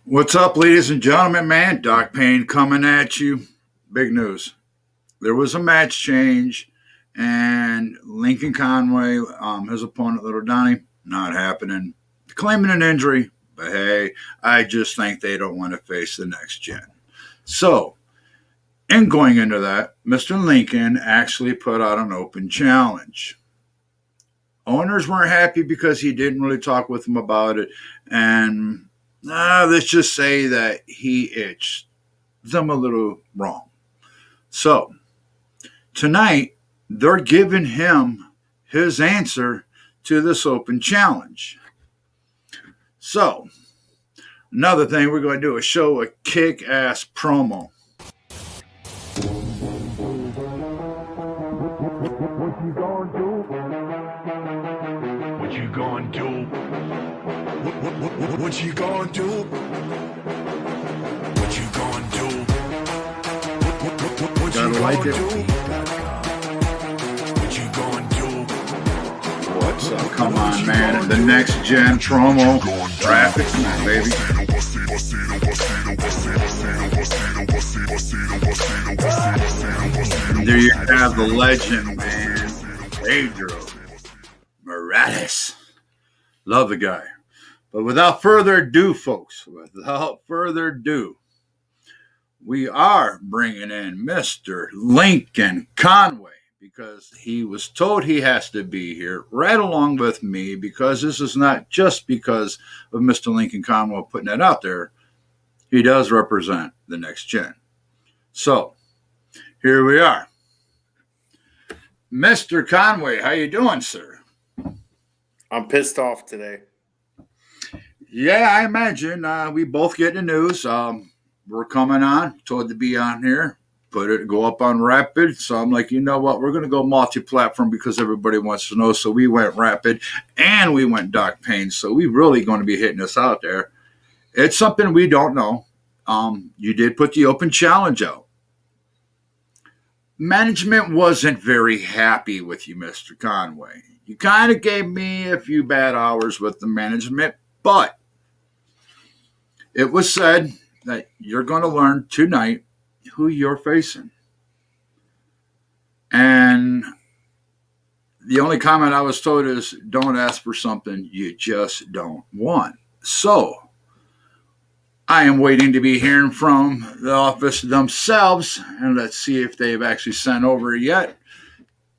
What's up, ladies and gentlemen, man? Doc Payne coming at you. Big news. There was a match change, and Lincoln Conway, his opponent, Little Donnie, not happening. Claiming an injury, but hey, I just think they don't want to face the next gen. So, in going into that, Mr. Lincoln actually put out an open challenge. Owners weren't happy because he didn't really talk with them about it, and let's just say that he itched them a little wrong. So tonight, they're giving him his answer to this open challenge. So, another thing we're going to do is show a kick ass promo. What you gonna do? What you gonna do? What you gonna do? What you gonna do? What you Gotta like gonna it. do? What you gonna do? What's up? Come on, man. The next gen promo. Traffic, baby. There you have the legend, man. Pedro Morales. Love the guy. But without further ado, folks, without further ado, we are bringing in Mr. Lincoln Conway because he was told he has to be here right along with me because this is not just because of Mr. Lincoln Conway putting it out there. He does represent the next gen. So, here we are. Mr. Conway, how you doing, sir? I'm pissed off today. Yeah, I imagine. We both get the news. We're coming on, told to be on here, go up on Rapid. So I'm like, you know what? We're going to go multi-platform because everybody wants to know. So we went Rapid and we went Doc Payne. So we really going to be hitting this out there. It's something we don't know. You did put the open challenge out. Management wasn't very happy with you, Mr. Conway. You kind of gave me a few bad hours with the management, but it was said that you're going to learn tonight who you're facing. And the only comment I was told is don't ask for something you just don't want. So I am waiting to be hearing from the office themselves, and let's see if they've actually sent over yet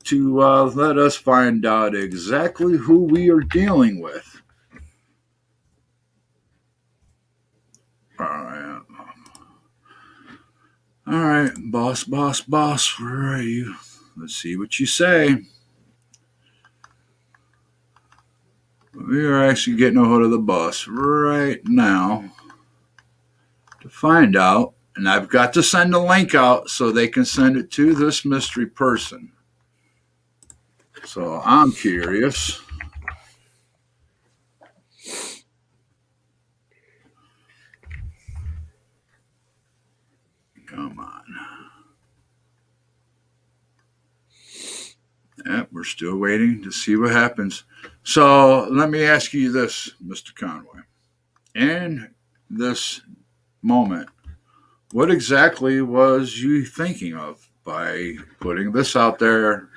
to let us find out exactly who we are dealing with. All right, boss, where are you? Let's see what you say. We are actually getting a hold of the boss right now to find out, and I've got to send a link out so they can send it to this mystery person. So I'm curious. Come on. Yep, we're still waiting to see what happens. So let me ask you this, Mr. Conway. In this moment, what exactly was you thinking of by putting this out there?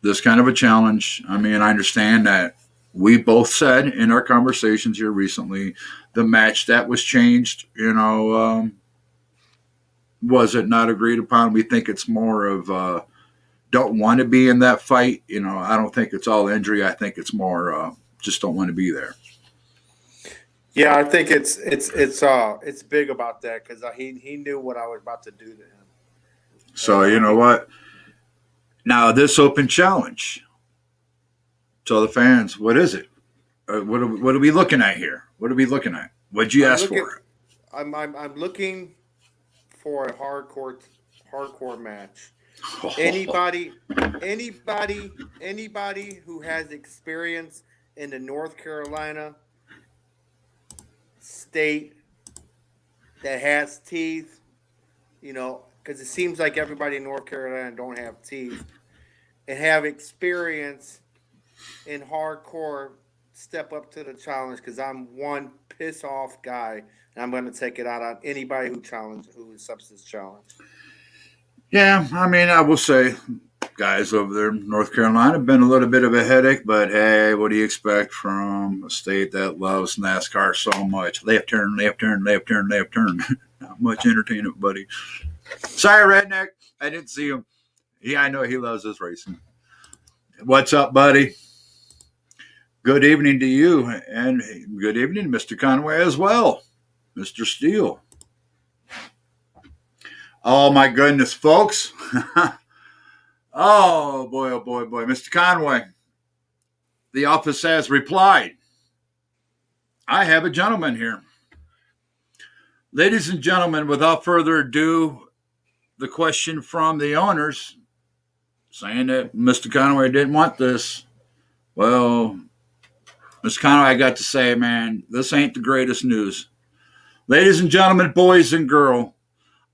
This kind of a challenge. I mean, I understand that we both said in our conversations here recently, the match that was changed, was it not agreed upon? We think it's more of don't want to be in that fight. I don't think it's all injury. I think it's more just don't want to be there. Yeah, I think it's big about that because he knew what I was about to do to him. So you know what? Now this open challenge. Tell the fans, what is it? What are we looking at here? What are we looking at? What'd you ask for? I'm looking for a hardcore match. Anybody who has experience in the North Carolina state that has teeth, because it seems like everybody in North Carolina don't have teeth, and have experience in hardcore step up to the challenge because I'm one piss off guy, and I'm going to take it out on anybody who accepts this challenge. Yeah, I mean, I will say, guys over there in North Carolina have been a little bit of a headache, but hey, what do you expect from a state that loves NASCAR so much? Left turn, left turn, left turn, left turn. Not much entertainment, buddy. Sorry, redneck. I didn't see him. Yeah, I know he loves his racing. What's up, buddy? Good evening to you, and good evening, Mr. Conway, as well, Mr. Steele. Oh my goodness, folks! Oh boy, Mr. Conway. The office has replied. I have a gentleman here. Ladies and gentlemen, without further ado, the question from the owners saying that Mr. Conway didn't want this. Well, Mr. Conway, I got to say, man, this ain't the greatest news. Ladies and gentlemen, boys and girls,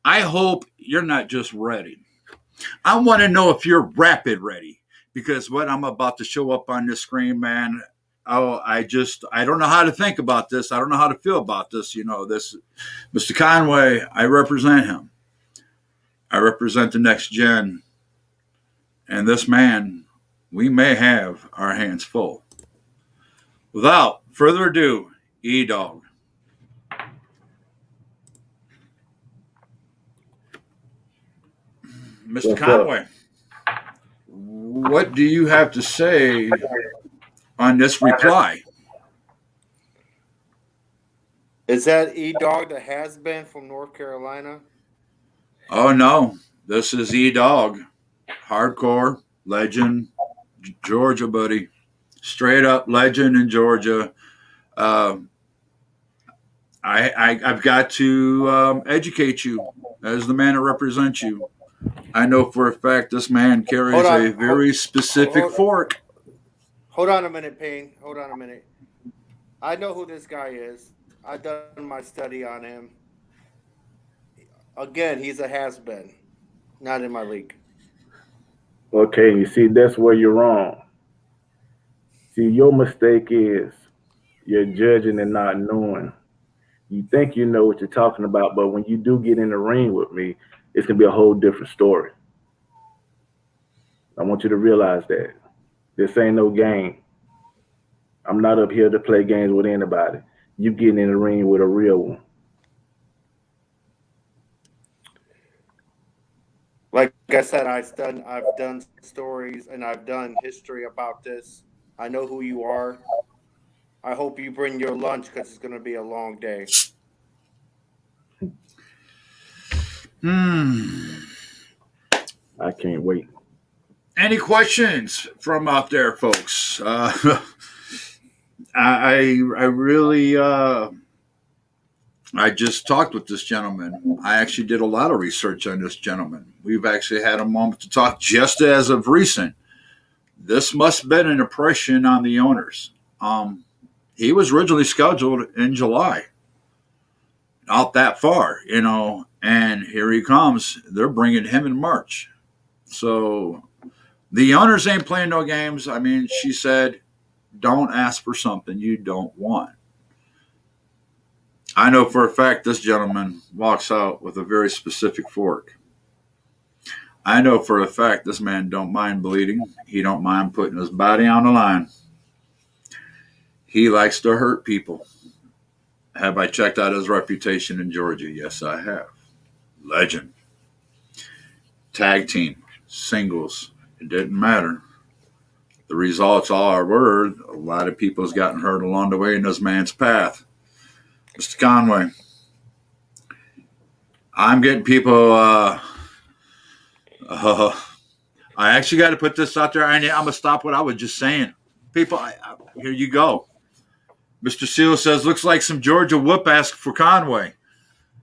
I hope you're not just ready. I want to know if you're rapid ready because what I'm about to show up on this screen, man, I don't know how to think about this. I don't know how to feel about this. This Mr. Conway, I represent him. I represent the next gen. And this man, we may have our hands full. Without further ado, E-Dog. Mr. Conway, what do you have to say on this reply? Is that E Dog that has been from North Carolina? Oh, no. This is E-Dog. Hardcore, legend, Georgia, buddy. Straight up legend in Georgia. Uh, I've got to educate you as the man that represents you. I know for a fact this man carries a very specific fork. Hold on a minute, Payne. Hold on a minute. I know who this guy is. I've done my study on him. Again, he's a has been, not in my league. Okay, you see, that's where you're wrong. See, your mistake is you're judging and not knowing. You think you know what you're talking about, but when you do get in the ring with me, it's gonna be a whole different story. I want you to realize that. This ain't no game. I'm not up here to play games with anybody. You getting in the ring with a real one. Like I said, I've done stories and I've done history about this. I know who you are. I hope you bring your lunch because it's going to be a long day. I can't wait. Any questions from out there, folks? I really I just talked with this gentleman. I actually did a lot of research on this gentleman. We've actually had a moment to talk just as of recent. This must have been an impression on the owners. He was originally scheduled in July, not that far, and here he comes. They're bringing him in March. So the owners ain't playing no games. I mean, she said, don't ask for something you don't want. I know for a fact this gentleman walks out with a very specific fork. I know for a fact this man don't mind bleeding. He don't mind putting his body on the line. He likes to hurt people. Have I checked out his reputation in Georgia? Yes, I have. Legend. Tag team, singles, it didn't matter. The results all were a lot of people's gotten hurt along the way in this man's path. Mr. Conway, I'm getting people. I actually got to put this out there. I'm going to stop what I was just saying. People, here you go. Mr. Seal says, looks like some Georgia whoop asked for Conway.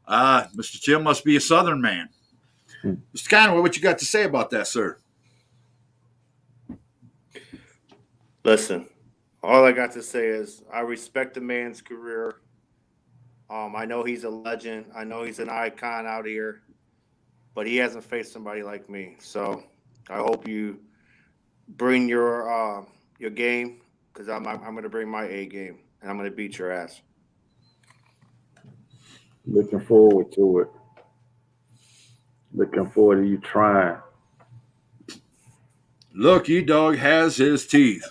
Mr. Seal must be a Southern man. Mr. Conway, what you got to say about that, sir? Listen, all I got to say is I respect the man's career. I know he's a legend. I know he's an icon out here, but he hasn't faced somebody like me. So I hope you bring your game because I'm going to bring my A game and I'm going to beat your ass. Looking forward to it. Looking forward to you trying. Look, E-Dog has his teeth.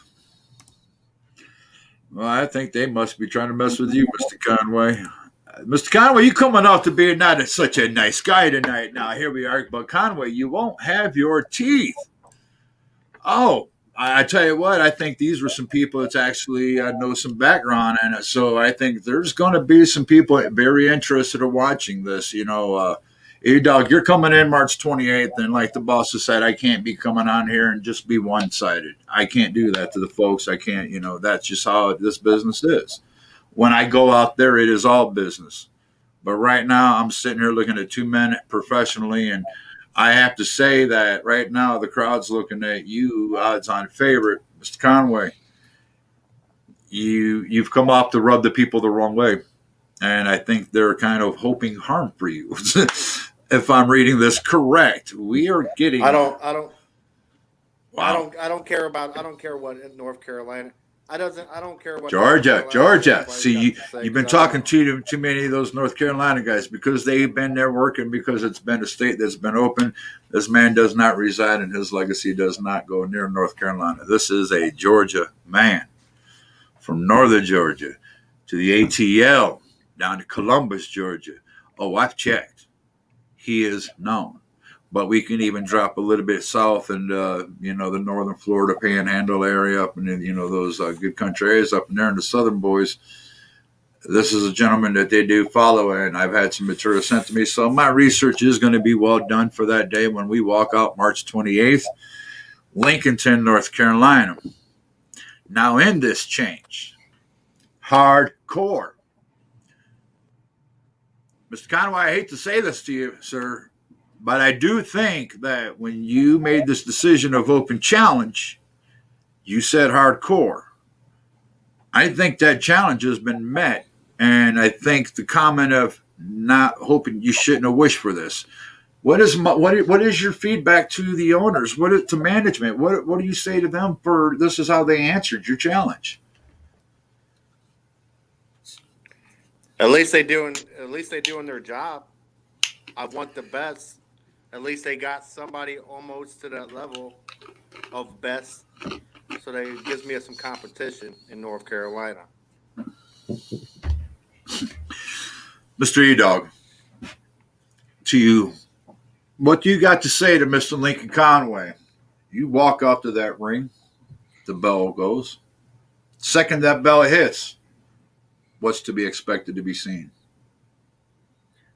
Well, I think they must be trying to mess with you, Mr. Conway. Mr. Conway, you coming off to be not such a nice guy tonight. Now, here we are. But, Conway, you won't have your teeth. Oh, I tell you what, I think these were some people that actually know some background in it. So I think there's going to be some people very interested in watching this. E-Dog, you're coming in March 28th, and like the boss has said, I can't be coming on here and just be one-sided. I can't do that to the folks. I can't, that's just how this business is. When I go out there, it is all business. But right now, I'm sitting here looking at two men professionally, and I have to say that right now the crowd's looking at you, odds-on favorite, Mr. Conway. You've come off to rub the people the wrong way, and I think they're kind of hoping harm for you. If I'm reading this correct, we are getting. I don't care what in North Carolina. I don't care what Georgia. See, you've been talking to too many of those North Carolina guys because they've been there working, because it's been a state that's been open. This man does not reside, and his legacy does not go near North Carolina. This is a Georgia man from northern Georgia to the ATL down to Columbus, Georgia. Oh, I've checked. He is known. But we can even drop a little bit south and, the northern Florida panhandle area up in, those good country areas up in there, and the southern boys. This is a gentleman that they do follow, and I've had some material sent to me. So my research is going to be well done for that day when we walk out March 28th, Lincoln, North Carolina. Now in this change, hardcore. Mr. Conway, I hate to say this to you, sir, but I do think that when you made this decision of open challenge, you said hardcore. I think that challenge has been met. And I think the comment of not hoping, you shouldn't have wished for this. What is your feedback to the owners? To management? What do you say to them for this is how they answered your challenge? At least they doing their job. I want the best. At least they got somebody almost to that level of best, so that it gives me some competition in North Carolina. Mr. E-Dog, to you, what do you got to say to Mr. Lincoln Conway? You walk up to that ring, the bell goes. Second that bell hits, what's to be expected to be seen?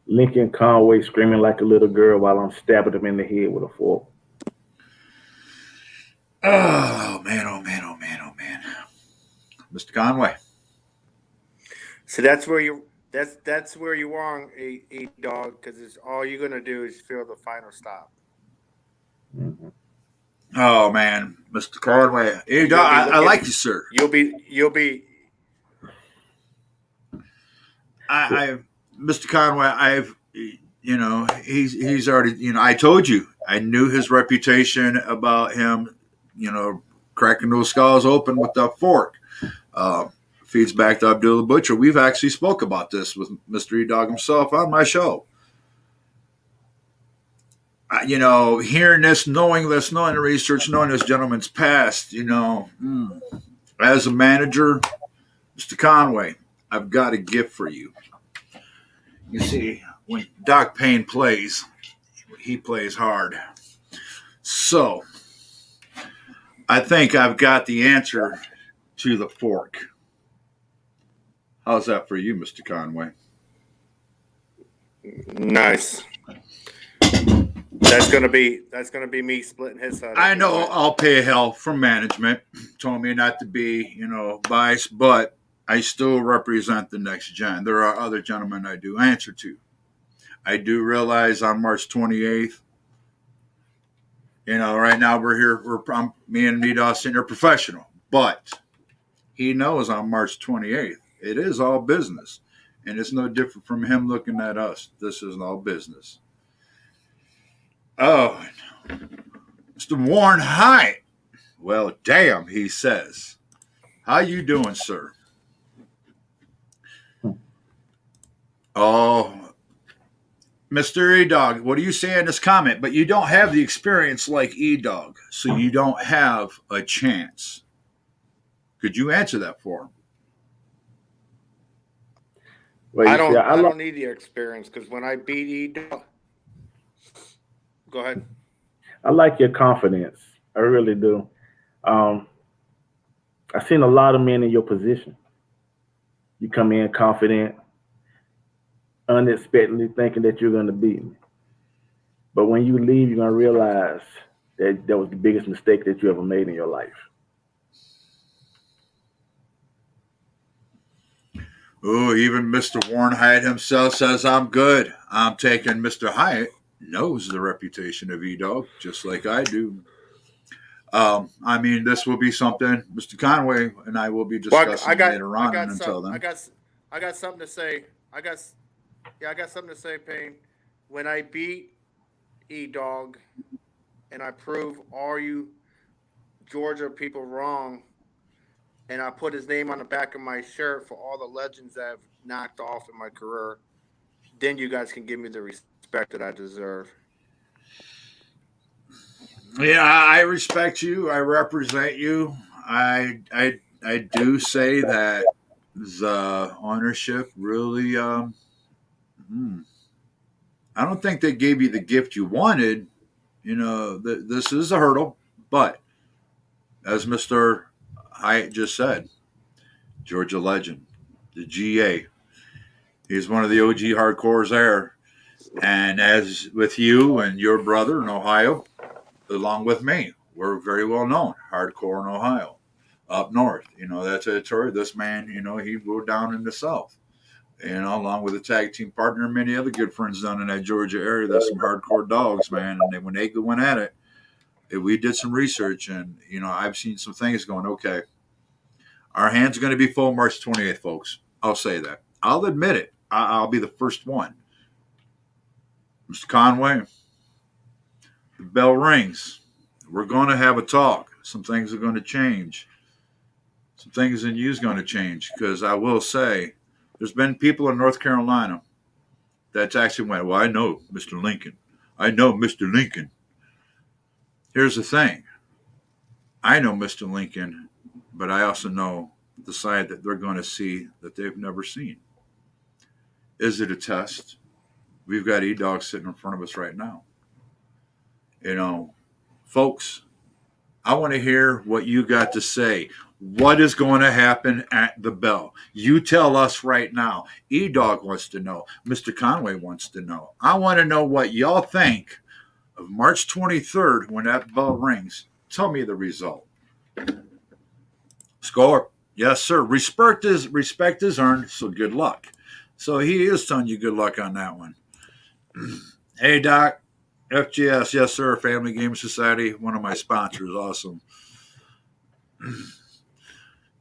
Lincoln Conway screaming like a little girl while I'm stabbing him in the head with a fork. Oh, man, oh, man, oh, man, oh, man. Mr. Conway. So that's where you're wrong, a dog, because it's all you're gonna do is feel the final stop. Mm-hmm. Oh man, Mr. Conway, I like you, sir. You'll be. Mr. Conway, he's already, I told you, I knew his reputation about him, cracking those skulls open with that fork. Feeds back to Abdullah Butcher. We've actually spoke about this with Mr. E-Dog himself on my show. Hearing this, knowing the research, knowing this gentleman's past, as a manager, Mr. Conway, I've got a gift for you. You see, when Doc Payne plays, he plays hard. So, I think I've got the answer to the fork. How's that for you, Mr. Conway? Nice. That's gonna be me splitting his side. I know I'll pay hell from management. Told me not to be, biased, but I still represent the next gen. There are other gentlemen I do answer to. I do realize on March 28th, right now we're here. Me and Nita sitting here professional, but he knows on March 28th it is all business, and it's no different from him looking at us. This is all business. Oh, Mr. Warren Hyatt. Well, damn, he says. How you doing, sir? Oh, Mr. E Dog, what do you say in this comment? But you don't have the experience like E Dog, so you don't have a chance. Could you answer that for him? Well, I you see, don't. I I like don't need the experience because when I beat E-Dog, go ahead. your confidence. I really do. Um, I've seen a lot of men in your position. You come in confident, unexpectedly thinking that you're going to beat me. But when you leave, you're going to realize that that was the biggest mistake that you ever made in your life. Oh, even Mr. Warren Hyatt himself says I'm good. I'm taking Mr. Hyatt knows the reputation of E Dog, just like I do. I mean, this will be something Mr. Conway and I will be Well, discussing later I on, and got some, until then, I got something to say. I got something to say, Payne. When I beat E-Dog and I prove all you Georgia people wrong, and I put his name on the back of my shirt for all the legends that I've knocked off in my career, then you guys can give me the respect that I deserve. yeah, I respect you. I represent you. I do say that the ownership really. Hmm, I don't think they gave you the gift you wanted. You know, this is a hurdle, but as Mr. Hyatt just said, Georgia legend, the GA. He's one of the OG hardcores there. And as with you and your brother in Ohio, along with me, we're very well known, hardcore in Ohio, up north. You know, that territory. This man, you know, he rode down in the south. You know, along with a tag team partner and many other good friends down in that Georgia area. There's some hardcore dogs, man. And when they went at it, we did some research, and you know, I've seen some things going. Okay, our hands are going to be full March 28th, folks. I'll say that. I'll admit it. I'll be the first one. Mr. Conway, the bell rings. We're going to have a talk. Some things are going to change. Some things in you is going to change because I will say there's been people in North Carolina that's actually went, well, I know Mr. Lincoln. I know Mr. Lincoln. Here's the thing. I know Mr. Lincoln, but I also know the side that they're going to see that they've never seen. Is it a test? We've got E-Dog sitting in front of us right now. You know, folks, I want to hear what you got to say. What is going to happen at the bell? You tell us right now. E-Dog wants to know. Mr. Conway wants to know. I want to know what y'all think of March 23rd when that bell rings. Tell me the result. Score. Yes, sir. Respect is earned, so good luck. So he is telling you good luck on that one. Hey, Doc. FGS, yes, sir. Family Game Society, one of my sponsors. Awesome.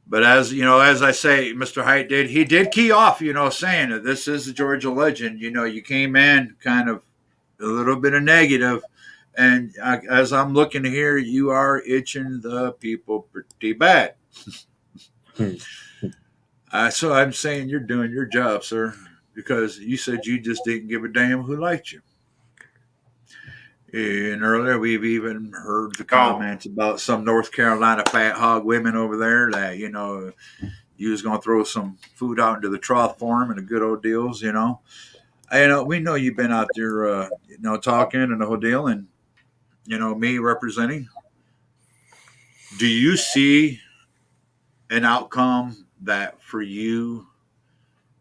But as you know, as I say, Mr. Haidt did key off, you know, saying that this is the Georgia legend. You know, you came in kind of a little bit of negative, and as I'm looking here, you are itching the people pretty bad. So I'm saying you're doing your job, sir, because you said you just didn't give a damn who liked you. And earlier, we've even heard the Oh, comments about some North Carolina fat hog women over there that, you know, you was going to throw some food out into the trough for them and the good old deals, you know. We know you've been out there, you know, talking and the whole deal, and, you know, me representing. Do you see an outcome that for you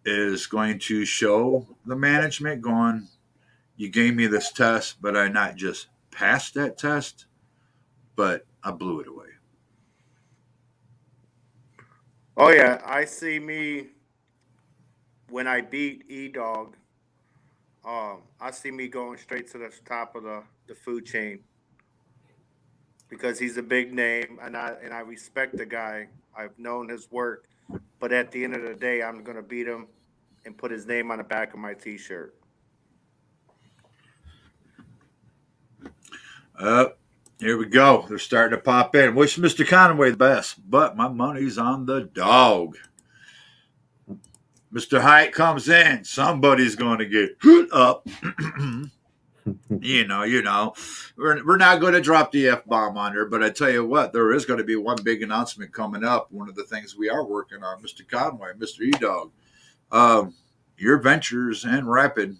is going to show the management going, you gave me this test, but I not just passed that test, but I blew it away? oh yeah, I see me when I beat E-Dog. I see me going straight to the top of the food chain because he's a big name, and I respect the guy. I've known his work, but at the end of the day, I'm gonna beat him and put his name on the back of my T-shirt. Uh, Here we go. They're starting to pop in. Wish Mr. Conway the best, but my money's on the dog. Mr. Height comes in. Somebody's going to get hoot up. you know. We're not going to drop the F bomb on her, but I tell you what, there is going to be one big announcement coming up. One of the things we are working on, Mr. Conway, Mr. E Dog. Your ventures and Rapid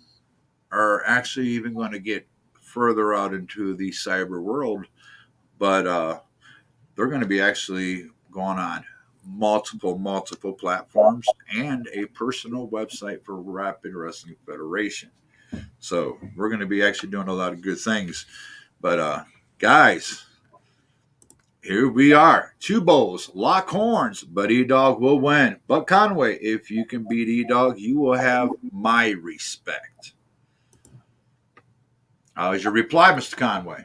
are actually even going to get further out into the cyber world, but they're going to be actually going on multiple platforms and a personal website for Rapid Wrestling Federation. So we're going to be actually doing a lot of good things. But guys, here we are. Two bowls, lock horns, but E-Dog will win. But Conway, if you can beat E-Dog, you will have my respect. How's your reply, Mr. Conway?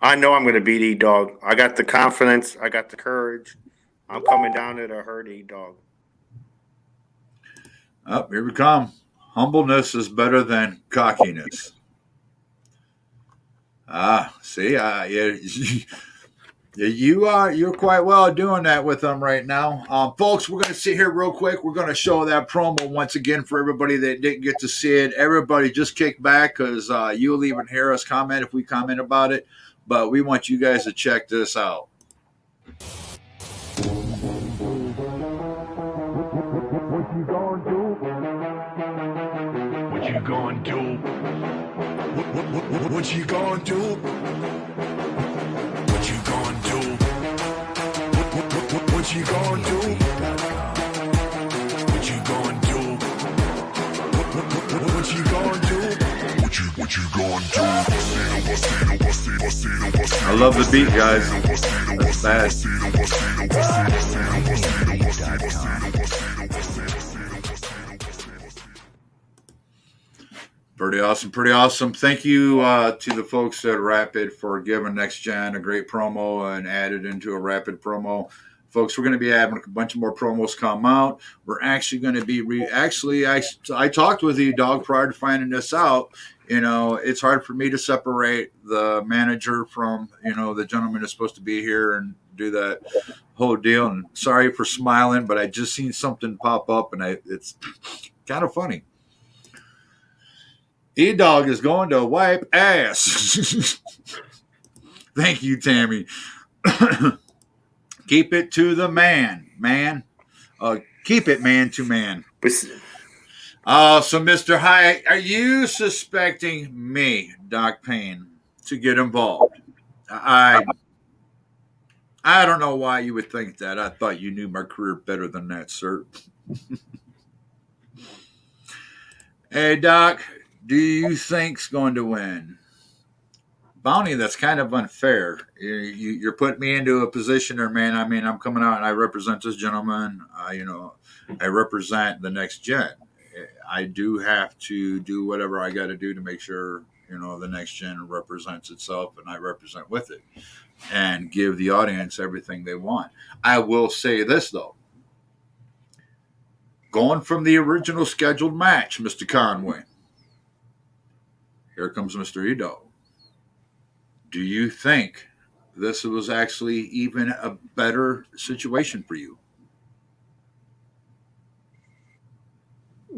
I know I'm going to beat E-Dog. I got the confidence. I got the courage. I'm coming down there to hurt E-Dog. Up, here we come. Humbleness is better than cockiness. See, you're quite well doing that with them right now. Folks, we're going to sit here real quick. We're going to show that promo once again for everybody that didn't get to see it. Everybody just kick back because you'll even hear us comment if we comment about it. But we want you guys to check this out. What you gonna do? What you gonna do? What you gonna do? What you gonna do? What you gonna do? What you gonna do? What you gonna do? What you gonna do? I love the beat, guys. That's Pretty awesome. Thank you to the folks at Rapid for giving Next Gen a great promo and added into a Rapid promo. Folks, we're going to be having a bunch of more promos come out. We're actually going to be I talked with E-Dog prior to finding this out. It's hard for me to separate the manager from, the gentleman that's supposed to be here and do that whole deal. And sorry for smiling, but I just seen something pop up and it's kind of funny. E-Dog is going to wipe ass. Thank you, Tammy. Keep it to the man. Keep it man to man. So, Mr. Hyatt, are you suspecting me, Doc Payne, to get involved? I don't know why you would think that. I thought you knew my career better than that, sir. Hey, Doc, do you think's going to win? Bounty, that's kind of unfair. You're putting me into a position there, man. I mean, I'm coming out and I represent this gentleman. I represent the Next Gen. I do have to do whatever I got to do to make sure, the Next Gen represents itself and I represent with it and give the audience everything they want. I will say this, though. Going from the original scheduled match, Mr. Conway. Here comes Mr. E-Dog. Do you think this was actually even a better situation for you?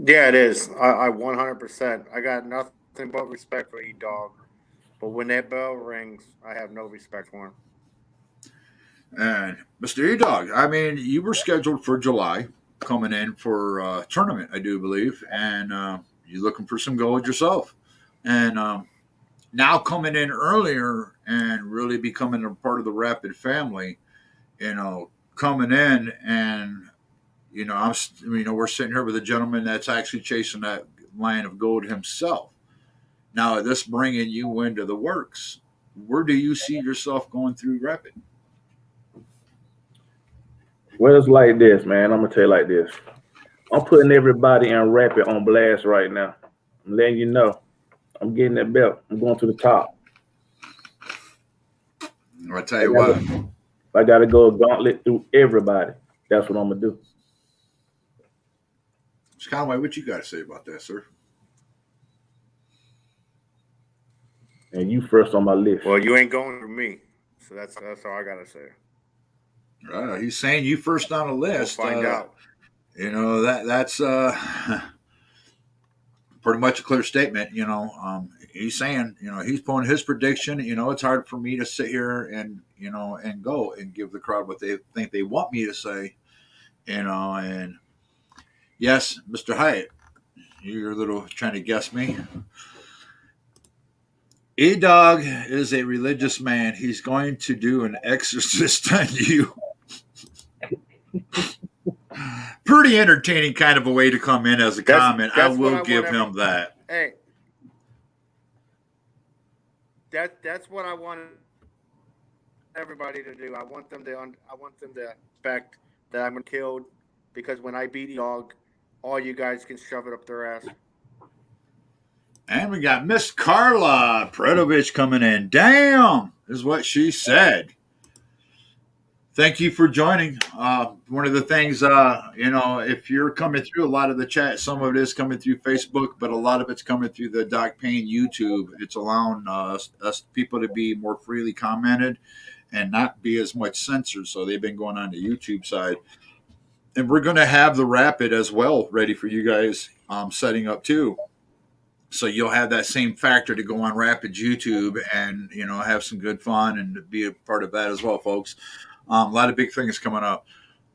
Yeah, it is. I 100%. I got nothing but respect for E-Dog. But when that bell rings, I have no respect for him. And Mr. E-Dog, I mean, you were scheduled for July, coming in for a tournament, I do believe, and you're looking for some gold yourself. And now coming in earlier and really becoming a part of the Rapid family, coming in and, we're sitting here with a gentleman that's actually chasing that line of gold himself. Now, this bringing you into the works, where do you see yourself going through Rapid? Well, it's like this, man. I'm going to tell you like this. I'm putting everybody in Rapid on blast right now. I'm letting you know. I'm getting that belt. I'm going to the top. I'll tell you what. I got to go a gauntlet through everybody. That's what I'm going to do. Conway, what you got to say about that, sir? and you first on my list. Well, you ain't going through me, so that's all I gotta say. He's saying you first on the We'll list. find out. That's pretty much a clear statement. He's saying, he's pulling his prediction. It's hard for me to sit here and and go and give the crowd what they think they want me to say. And yes, Mr. Hyatt, you're a little trying to guess me. E Dog is a religious man. He's going to do an exorcist on you. Pretty entertaining kind of a way to come in as a comment. I will give him that. Hey, that's what I want everybody to do. I want them to expect that I'm killed because when I beat Dog, all you guys can shove it up their ass. And we got Miss Carla Predovich coming in. Damn, is what she said. Thank you for joining. One of the things, if you're coming through a lot of the chat, some of it is coming through Facebook, but a lot of it's coming through the Doc Payne YouTube. It's allowing us people to be more freely commented and not be as much censored. So they've been going on the YouTube side. And we're going to have the Rapid as well ready for you guys setting up too. So you'll have that same factor to go on Rapid YouTube and, have some good fun and be a part of that as well, folks. A lot of big things coming up.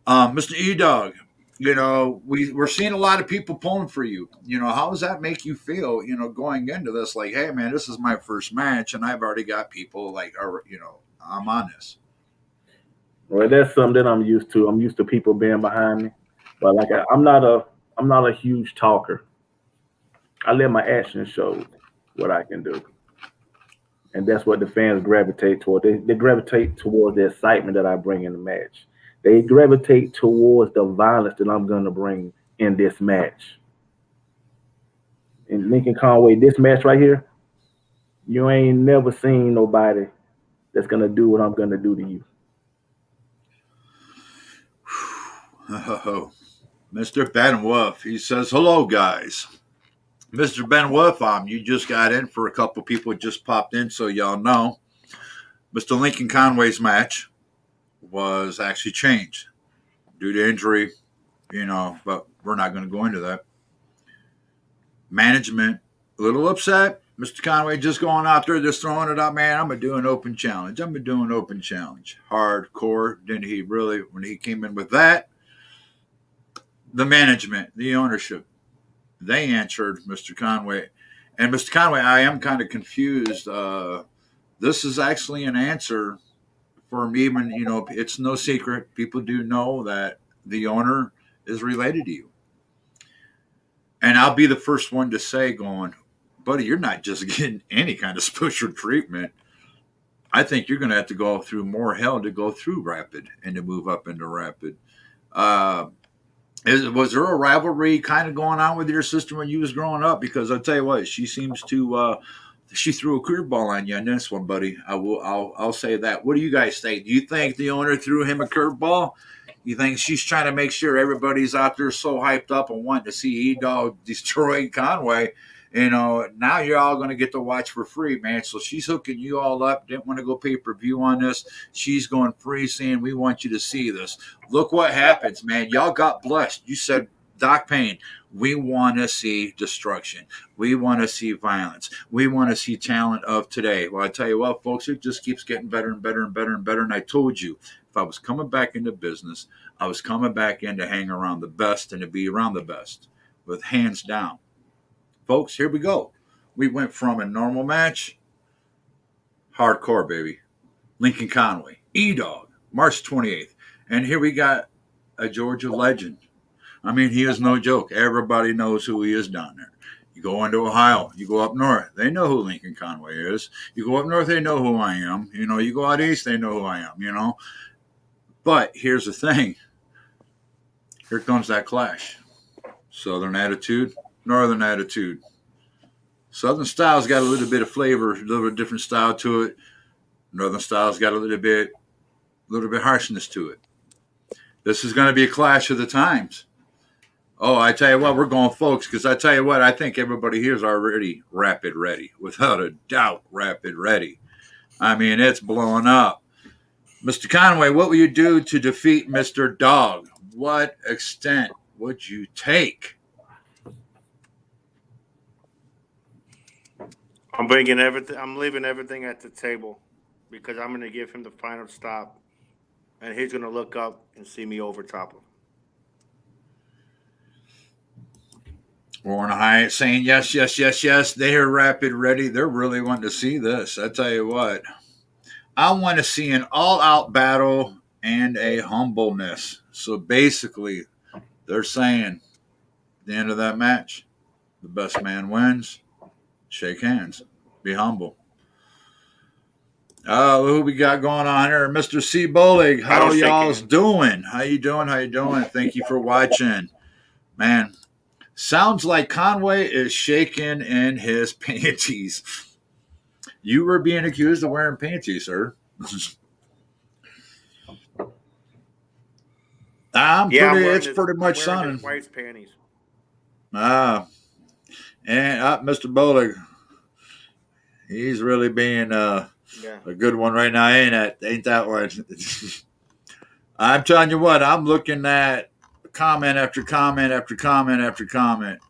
Mr. E-Dog, we're seeing a lot of people pulling for you. How does that make you feel, going into this? Like, hey, man, this is my first match, and I've already got people like, I'm on this. Well, that's something that I'm used to. I'm used to people being behind me. But like, I'm not a huge talker. I let my actions show what I can do. And that's what the fans gravitate toward. They gravitate towards the excitement that I bring in the match. They gravitate towards the violence that I'm going to bring in this match. In Lincoln Conway, this match right here, you ain't never seen nobody that's going to do what I'm going to do to you. Oh, Mr. Ben Wolf, he says, hello, guys. Mr. Ben Wolf, you just got in for a couple people just popped in, so y'all know. Mr. Lincoln Conway's match was actually changed due to injury, but we're not going to go into that. Management, a little upset. Mr. Conway just going out there, just throwing it out, man. I'm going to do an open challenge. Hardcore. Didn't he really, when he came in with that? The management, the ownership, they answered Mr. Conway. And Mr. Conway, I am kind of confused. This is actually an answer for me. When, it's no secret. People do know that the owner is related to you. And I'll be the first one to say, going, buddy, you're not just getting any kind of special treatment. I think you're going to have to go through more hell to go through Rapid and to move up into Rapid. Was there a rivalry kind of going on with your sister when you was growing up? Because I'll tell you what, she seems to she threw a curveball on you on this one, buddy. I'll say that. What do you guys think? Do you think the owner threw him a curveball? You think she's trying to make sure everybody's out there so hyped up and wanting to see E-Dog destroy Conway? Now you're all going to get to watch for free, man. So she's hooking you all up. Didn't want to go pay-per-view on this. She's going free, saying, we want you to see this. Look what happens, man. Y'all got blessed. You said, Doc Payne, we want to see destruction. We want to see violence. We want to see talent of today. Well, I tell you what, folks, it just keeps getting better and better and better and better. And I told you, if I was coming back into business, I was coming back in to hang around the best and to be around the best, with hands down. Folks, here we go. We went from a normal match, hardcore, baby. Lincoln Conway, E-Dog, March 28th. And here we got a Georgia legend. I mean, he is no joke. Everybody knows who he is down there. You go into Ohio, you go up north, they know who Lincoln Conway is. You go up north, they know who I am. You go out east, they know who I am, But here's the thing. Here comes that clash. Southern attitude, Northern attitude. Southern style's got a little bit of flavor, a little bit different style to it. Northern style's got a little bit harshness to it. This is going to be a clash of the times. Oh, I tell you what, we're going, folks, because I tell you what, I think everybody here is already rapid ready, without a doubt, rapid ready. I mean, it's blowing up. Mr. Conway, what will you do to defeat Mr. Dog? What extent would you take? I'm bringing everything. I'm leaving everything at the table because I'm going to give him the final stop, and he's going to look up and see me over top of him. Warren Hyatt saying yes, yes, yes, yes. They are rapid ready. They're really wanting to see this. I tell you what, I want to see an all out battle and a humbleness. So basically, they're saying at the end of that match, the best man wins. Shake hands. Be humble. Who we got going on here? Mr. C. Bowling. I How don't shake y'all's hands. doing? How you doing? How you doing? Thank you for watching. Man, sounds like Conway is shaking in his panties. You were being accused of wearing panties, sir. Yeah, It's pretty I'm much wearing his sunning. wife's panties. Ah, and Mr. Bowling, he's really being Yeah. a good one right now, ain't it? Ain't that one? I'm telling you what, I'm looking at comment after comment after comment after comment.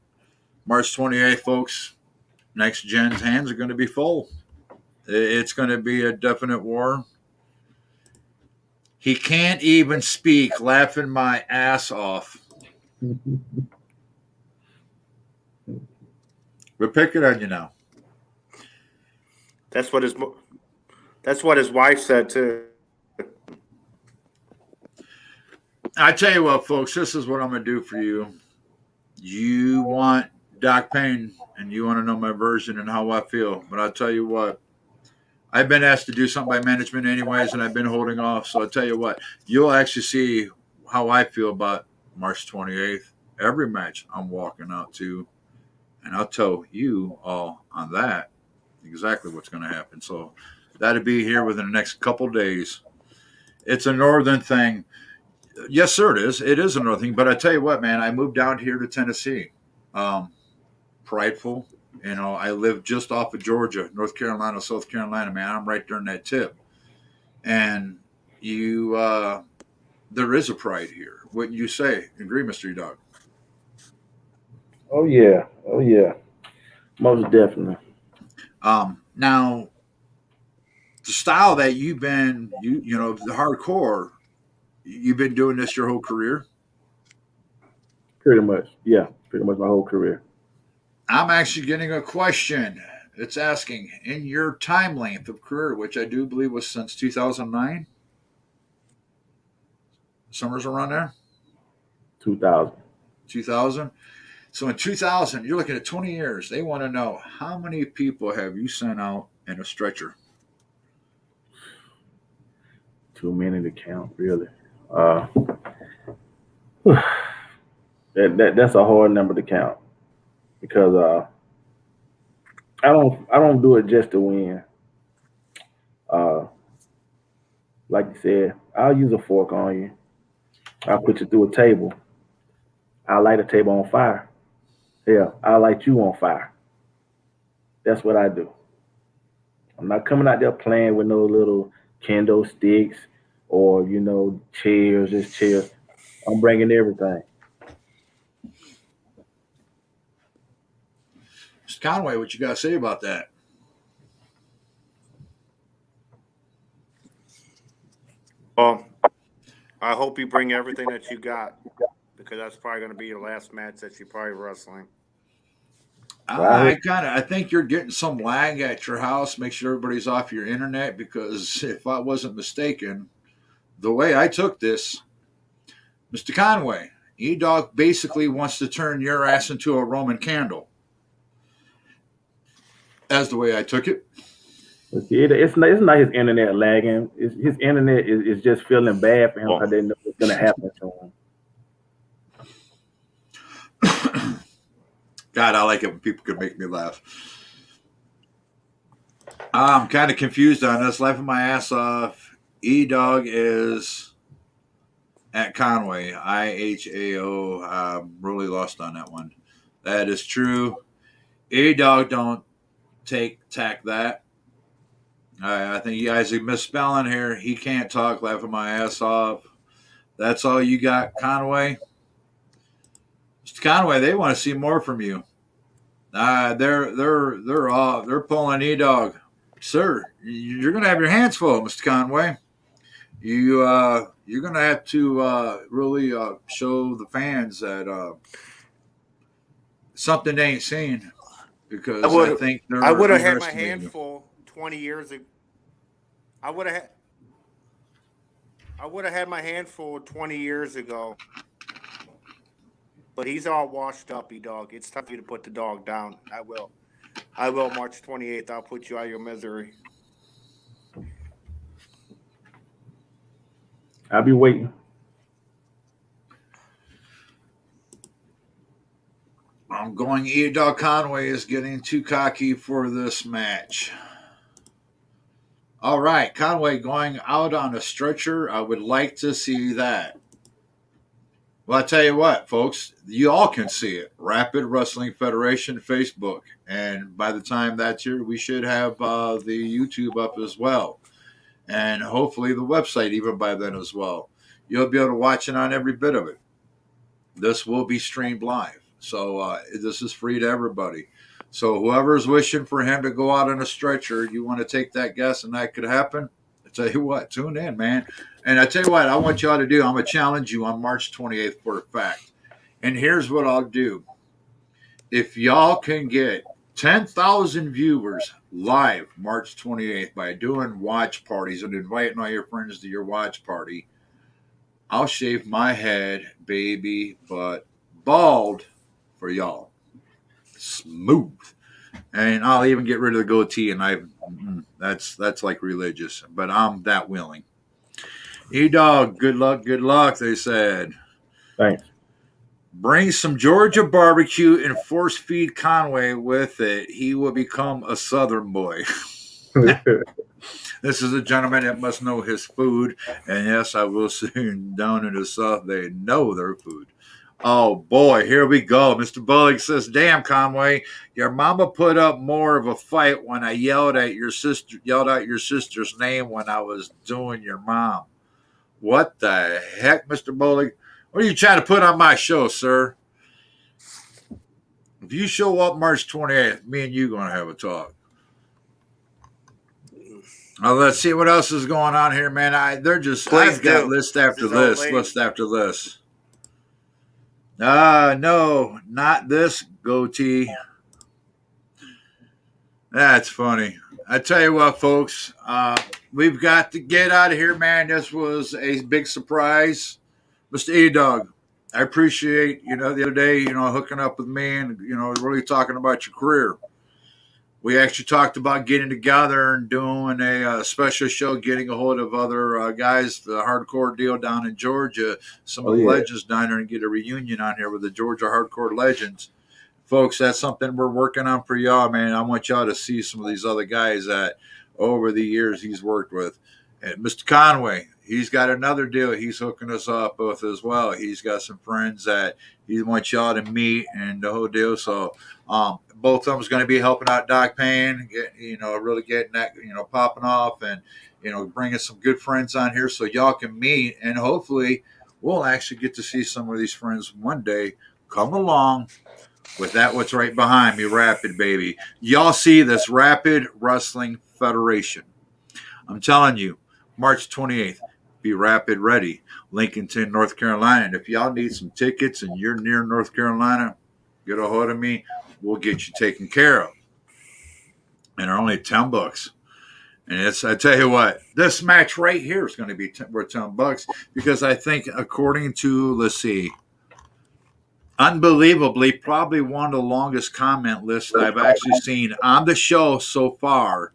March 28th, folks, next gen's hands are going to be full. It's going to be a definite war. He can't even speak, laughing my ass off. We're picking on you now. That's what his that's what his wife said too. I tell you what, folks, this is what I'm going to do for you. You want Doc Payne, and you want to know my version and how I feel. But I'll tell you what, I've been asked to do something by management anyways, and I've been holding off. So I'll tell you what, you'll actually see how I feel about March 28th. Every match I'm walking out to, and I'll tell you all on that exactly what's going to happen. So that'll be here within the next couple days. It's a northern thing. Yes, sir, it is. It is a northern thing. But I tell you what, man, I moved down here to Tennessee. Um, Prideful. You know, I live just off of Georgia, North Carolina, South Carolina, man. I'm right there in that tip. And there is a pride here. Wouldn't you say? Agree, Mr. Dog? Oh yeah, oh yeah, most definitely. Now, the style that you know, the hardcore, you've been doing this your whole career. Pretty much, yeah, pretty much my whole career. I'm actually getting a question. It's asking, in your time length of career, which I do believe was since 2009, summers around there, 2000. 2000. So in 2000, you're looking at 20 years. They want to know how many people have you sent out in a stretcher? Too many to count, really. Uh, that's a hard number to count because I don't do it just to win. Uh, like you said, I'll use a fork on you. I'll put you through a table. I'll light a table on fire. Yeah, I'll light you on fire. That's what I do. I'm not coming out there playing with no little kendo sticks or chairs. Just chairs. I'm bringing everything. Mr. Conway, what you got to say about that? Well, I hope you bring everything that you got because that's probably going to be your last match that you're probably wrestling. Well, I hope I think you're getting some lag at your house. Make sure everybody's off your internet because if I wasn't mistaken, the way I took this, Mr. Conway, E Dog basically wants to turn your ass into a Roman candle. That's the way I took it. it's not his internet lagging. His internet is just feeling bad for him Well, because they know what's going to happen to him. God, I like it when people can make me laugh. I'm kind of confused on this. Laughing my ass off. E Dog is at Conway. IHAO. I'm really lost on that one. That is true. A dog don't tack that. I think you guys are misspelling here. He can't talk, laughing my ass off. That's all you got, Conway. Mr. Conway, they want to see more from you. They're pulling E dog, sir. You're gonna have your hands full, Mr. Conway. You're gonna have to really show the fans that something they ain't seen because I think they're I would have had my underestimating you. handful 20 years ago. I would have had my handful 20 years ago. But he's all washed up, dog. It's time for you to put the dog down. I will. March 28th. I'll put you out of your misery. I'll be waiting. I'm going E dog. Conway is getting too cocky for this match. All right, Conway going out on a stretcher. I would like to see that. Well, I tell you what, folks, you all can see it. Rapid Wrestling Federation Facebook. And by the time that's here, we should have the YouTube up as well. And hopefully the website even by then as well. You'll be able to watch it on every bit of it. This will be streamed live. So this is free to everybody. So whoever's wishing for him to go out on a stretcher, you want to take that guess and that could happen? I tell you what, tune in, man. And I tell you what, I want y'all to do. I'm going to challenge you on March 28th for a fact. And here's what I'll do. If y'all can get 10,000 viewers live March 28th by doing watch parties and inviting all your friends to your watch party, I'll shave my head, baby, but bald for y'all. Smooth. And I'll even get rid of the goatee, and that's like religious, but I'm that willing. E-Dog, good luck, they said. Thanks. Bring some Georgia barbecue and force feed Conway with it. He will become a Southern boy. This is a gentleman that must know his food. And yes, I will say down in the South, they know their food. Oh boy, here we go. Mr. Bullock says, "Damn, Conway, your mama put up more of a fight when I yelled out your sister's name when I was doing your mom." What the heck, Mr. Bullock? What are you trying to put on my show, sir? If you show up March 28th, me and you going to have a talk. Let's see what else is going on here, man. I've got list after list. No, not this goatee. That's funny. I tell you what, folks, we've got to get out of here, man. This was a big surprise. Mr. E-Dog, I appreciate, the other day, hooking up with me and, really talking about your career. We actually talked about getting together and doing a special show, getting a hold of other guys, the hardcore deal down in Georgia, some of the legends down there, and get a reunion on here with the Georgia hardcore legends. Folks, that's something we're working on for y'all, man. I want y'all to see some of these other guys that over the years he's worked with. And Mr. Conway, he's got another deal he's hooking us up with as well. He's got some friends that he wants y'all to meet and the whole deal. So both of them is going to be helping out Doc Payne, really getting that, popping off and, bringing some good friends on here so y'all can meet. And hopefully we'll actually get to see some of these friends one day come along with that. What's right behind me, Rapid, baby. Y'all see this Rapid Wrestling Federation. I'm telling you, March 28th, be Rapid ready. Lincoln, North Carolina. And if y'all need some tickets and you're near North Carolina, get a hold of me. We'll get you taken care of. And they're only $10. And I tell you what, this match right here is going to be worth $10 because I think according to, let's see, unbelievably, probably one of the longest comment lists I've actually seen on the show so far.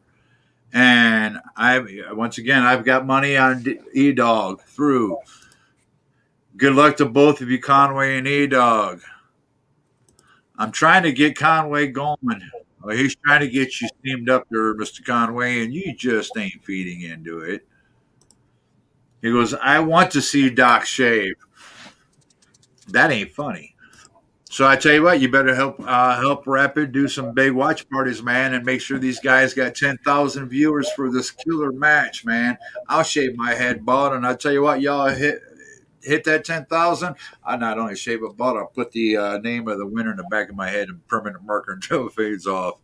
And I've got money on E-Dog through. Good luck to both of you, Conway and E-Dog. I'm trying to get Conway going. He's trying to get you steamed up there, Mr. Conway, and you just ain't feeding into it. He goes, I want to see Doc shave. That ain't funny. So I tell you what, you better help Rapid do some big watch parties, man, and make sure these guys got 10,000 viewers for this killer match, man. I'll shave my head bald, and I tell you what, y'all hit that 10,000. I not only shave it bald, I'll put the name of the winner in the back of my head and permanent marker until it fades off.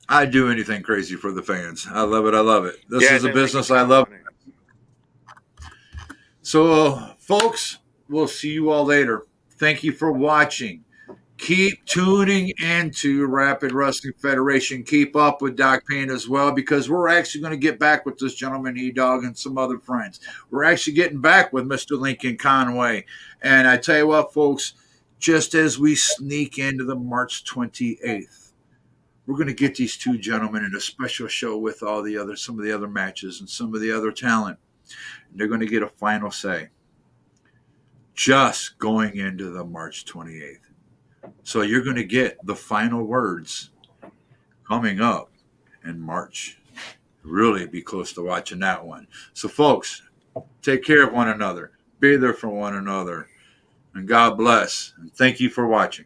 I'd do anything crazy for the fans. I love it. I love it. This is a business I love. So, folks, we'll see you all later. Thank you for watching. Keep tuning into Rapid Wrestling Federation. Keep up with Doc Payne as well, because we're actually going to get back with this gentleman, E-Dog, and some other friends. We're actually getting back with Mr. Lincoln Conway. And I tell you what, folks, just as we sneak into the March 28th, we're going to get these two gentlemen in a special show with some of the other matches and some of the other talent. And they're going to get a final say just going into the March 28th. So you're going to get the final words coming up in March. Really be close to watching that one. So, folks, take care of one another. Be there for one another. And God bless. And thank you for watching.